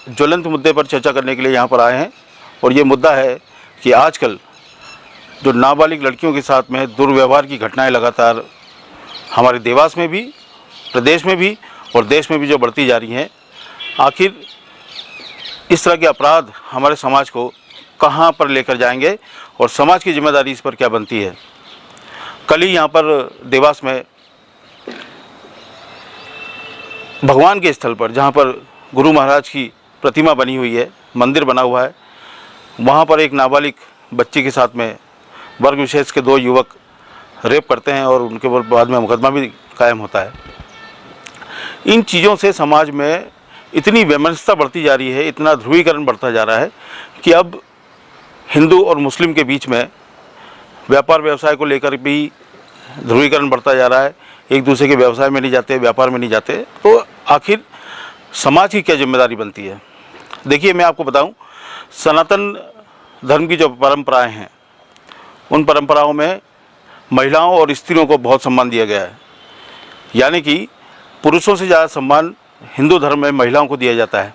ज्वलंत मुद्दे पर चर्चा करने के लिए यहाँ पर आए हैं और ये मुद्दा है कि आजकल जो नाबालिग लड़कियों के साथ में दुर्व्यवहार की घटनाएं लगातार हमारे देवास में भी, प्रदेश में भी और देश में भी जो बढ़ती जा रही हैं, आखिर इस तरह के अपराध हमारे समाज को कहाँ पर लेकर जाएंगे और समाज की जिम्मेदारी इस पर क्या बनती है। कल ही यहाँ पर देवास में भगवान के स्थल पर, जहाँ पर गुरु महाराज की प्रतिमा बनी हुई है, मंदिर बना हुआ है, वहाँ पर एक नाबालिग बच्ची के साथ में वर्ग विशेष के 2 युवक रेप करते हैं और उनके ऊपर बाद में मुकदमा भी कायम होता है। इन चीज़ों से समाज में इतनी वैमनस्यता बढ़ती जा रही है, इतना ध्रुवीकरण बढ़ता जा रहा है कि अब हिंदू और मुस्लिम के बीच में व्यापार व्यवसाय को लेकर भी ध्रुवीकरण बढ़ता जा रहा है। एक दूसरे के व्यवसाय में नहीं जाते, व्यापार में नहीं जाते, तो आखिर समाज की क्या जिम्मेदारी बनती है। देखिए, मैं आपको बताऊं, सनातन धर्म की जो परंपराएं हैं, उन परंपराओं में महिलाओं और स्त्रियों को बहुत सम्मान दिया गया है। यानी कि पुरुषों से ज़्यादा सम्मान हिंदू धर्म में महिलाओं को दिया जाता है।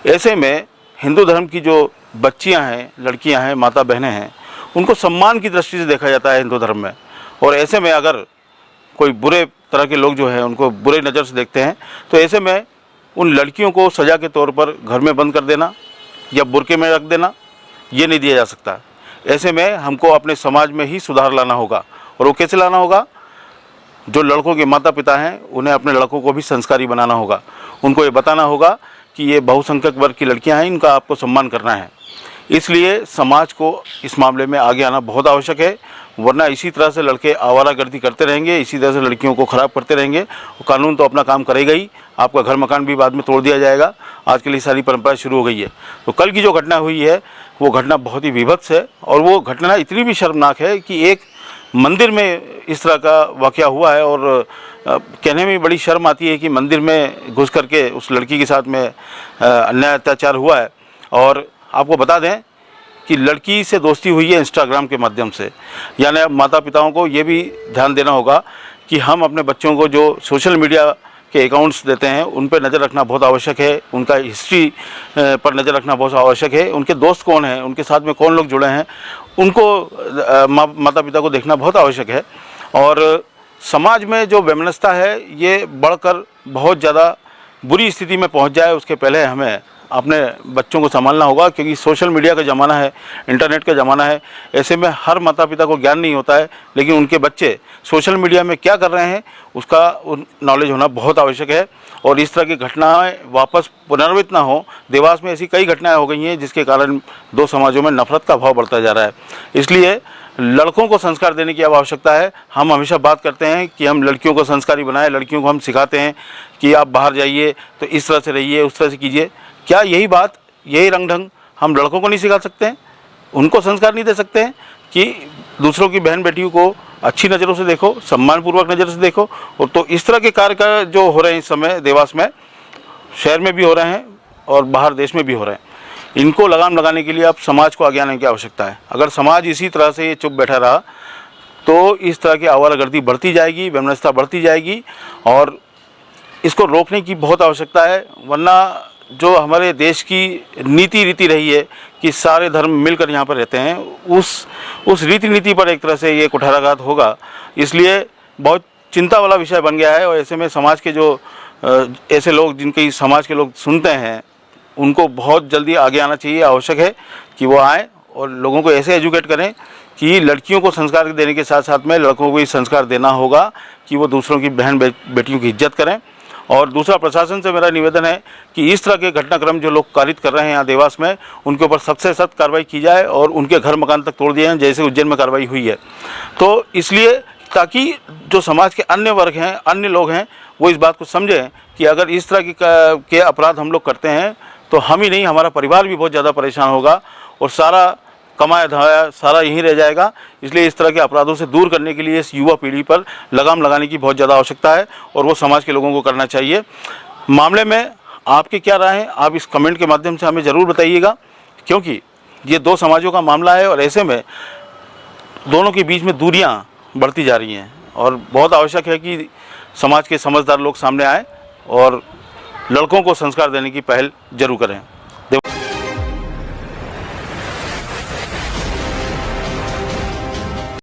ऐसे में हिंदू धर्म की जो बच्चियां हैं, लड़कियां हैं, माता बहनें हैं, उनको सम्मान की दृष्टि से देखा जाता है हिंदू धर्म में। और ऐसे में अगर कोई बुरे तरह के लोग जो हैं उनको बुरे नज़र से देखते हैं, तो ऐसे में उन लड़कियों को सज़ा के तौर पर घर में बंद कर देना या बुर्के में रख देना, ये नहीं दिया जा सकता। ऐसे में हमको अपने समाज में ही सुधार लाना होगा। और वो कैसे लाना होगा? जो लड़कों के माता पिता हैं, उन्हें अपने लड़कों को भी संस्कारी बनाना होगा। उनको ये बताना होगा कि ये बहुसंख्यक वर्ग की लड़कियां हैं, इनका आपको सम्मान करना है। इसलिए समाज को इस मामले में आगे आना बहुत आवश्यक है, वरना इसी तरह से लड़के आवारागर्दी करते रहेंगे, इसी तरह से लड़कियों को ख़राब करते रहेंगे। कानून तो अपना काम करेगा ही, आपका घर मकान भी बाद में तोड़ दिया जाएगा। आजकल ये सारी परंपरा शुरू हो गई है। तो कल की जो घटना हुई है, वो घटना बहुत ही विभत्स है और वो घटना इतनी भी शर्मनाक है कि एक मंदिर में इस तरह का वाक़या हुआ है। और कहने में बड़ी शर्म आती है कि मंदिर में घुस करके उस लड़की के साथ में अन्याय अत्याचार हुआ है। और आपको बता दें कि लड़की से दोस्ती हुई है इंस्टाग्राम के माध्यम से। यानी अब माता पिताओं को ये भी ध्यान देना होगा कि हम अपने बच्चों को जो सोशल मीडिया के अकाउंट्स देते हैं, उन पर नज़र रखना बहुत आवश्यक है। उनका हिस्ट्री पर नज़र रखना बहुत आवश्यक है। उनके दोस्त कौन हैं, उनके साथ में कौन लोग जुड़े हैं, उनको माता पिता को देखना बहुत आवश्यक है। और समाज में जो वैमनस्यता है, ये बढ़कर बहुत ज़्यादा बुरी स्थिति में पहुंच जाए, उसके पहले हमें अपने बच्चों को संभालना होगा। क्योंकि सोशल मीडिया का ज़माना है, इंटरनेट का ज़माना है। ऐसे में हर माता पिता को ज्ञान नहीं होता है, लेकिन उनके बच्चे सोशल मीडिया में क्या कर रहे हैं उसका नॉलेज होना बहुत आवश्यक है। और इस तरह की घटनाएं वापस पुनरावृत्त ना हो। देवास में ऐसी कई घटनाएं हो गई हैं जिसके कारण 2 समाजों में नफरत का भाव बढ़ता जा रहा है। इसलिए लड़कों को संस्कार देने की अब आवश्यकता है। हम हमेशा बात करते हैं कि हम लड़कियों को संस्कारी बनाएं, लड़कियों को हम सिखाते हैं कि आप बाहर जाइए तो इस तरह से रहिए, उस तरह से कीजिए। क्या यही बात, यही रंग ढंग हम लड़कों को नहीं सिखा सकते हैं? उनको संस्कार नहीं दे सकते हैं कि दूसरों की बहन बेटियों को अच्छी नज़रों से देखो, सम्मानपूर्वक नज़र से देखो? और तो इस तरह के कार्य का जो हो रहे हैं इस समय देवास में, शहर में भी हो रहे हैं और बाहर देश में भी हो रहे हैं, इनको लगाम लगाने के लिए अब समाज को आगे आने की आवश्यकता है। अगर समाज इसी तरह से चुप बैठा रहा तो इस तरह की आवारागर्दी बढ़ती जाएगी, वैमनस्यता बढ़ती जाएगी और इसको रोकने की बहुत आवश्यकता है। वरना जो हमारे देश की नीति रीति रही है कि सारे धर्म मिलकर यहाँ पर रहते हैं, उस रीति नीति पर एक तरह से ये कुठाराघात होगा। इसलिए बहुत चिंता वाला विषय बन गया है। और ऐसे में समाज के जो ऐसे लोग जिनके समाज के लोग सुनते हैं, उनको बहुत जल्दी आगे आना चाहिए। आवश्यक है कि वो आएँ और लोगों को ऐसे एजुकेट करें कि लड़कियों को संस्कार देने के साथ साथ में लड़कों को भी संस्कार देना होगा कि वो दूसरों की बहन बेटियों की इज्जत करें। और दूसरा, प्रशासन से मेरा निवेदन है कि इस तरह के घटनाक्रम जो लोग कारित कर रहे हैं यहाँ देवास में, उनके ऊपर सख्त से सख्त कार्रवाई की जाए और उनके घर मकान तक तोड़ दिए हैं, जैसे उज्जैन में कार्रवाई हुई है। तो इसलिए ताकि जो समाज के अन्य वर्ग हैं, अन्य लोग हैं, वो इस बात को समझें कि अगर इस तरह के अपराध हम लोग करते हैं तो हम ही नहीं, हमारा परिवार भी बहुत ज़्यादा परेशान होगा और सारा कमाया धमाया सारा यहीं रह जाएगा। इसलिए इस तरह के अपराधों से दूर करने के लिए इस युवा पीढ़ी पर लगाम लगाने की बहुत ज़्यादा आवश्यकता है और वो समाज के लोगों को करना चाहिए। मामले में आपकी क्या राय है, आप इस कमेंट के माध्यम से हमें ज़रूर बताइएगा, क्योंकि ये 2 समाजों का मामला है और ऐसे में दोनों के बीच में दूरियाँ बढ़ती जा रही हैं और बहुत आवश्यक है कि समाज के समझदार लोग सामने आए और लड़कों को संस्कार देने की पहल जरूर करें।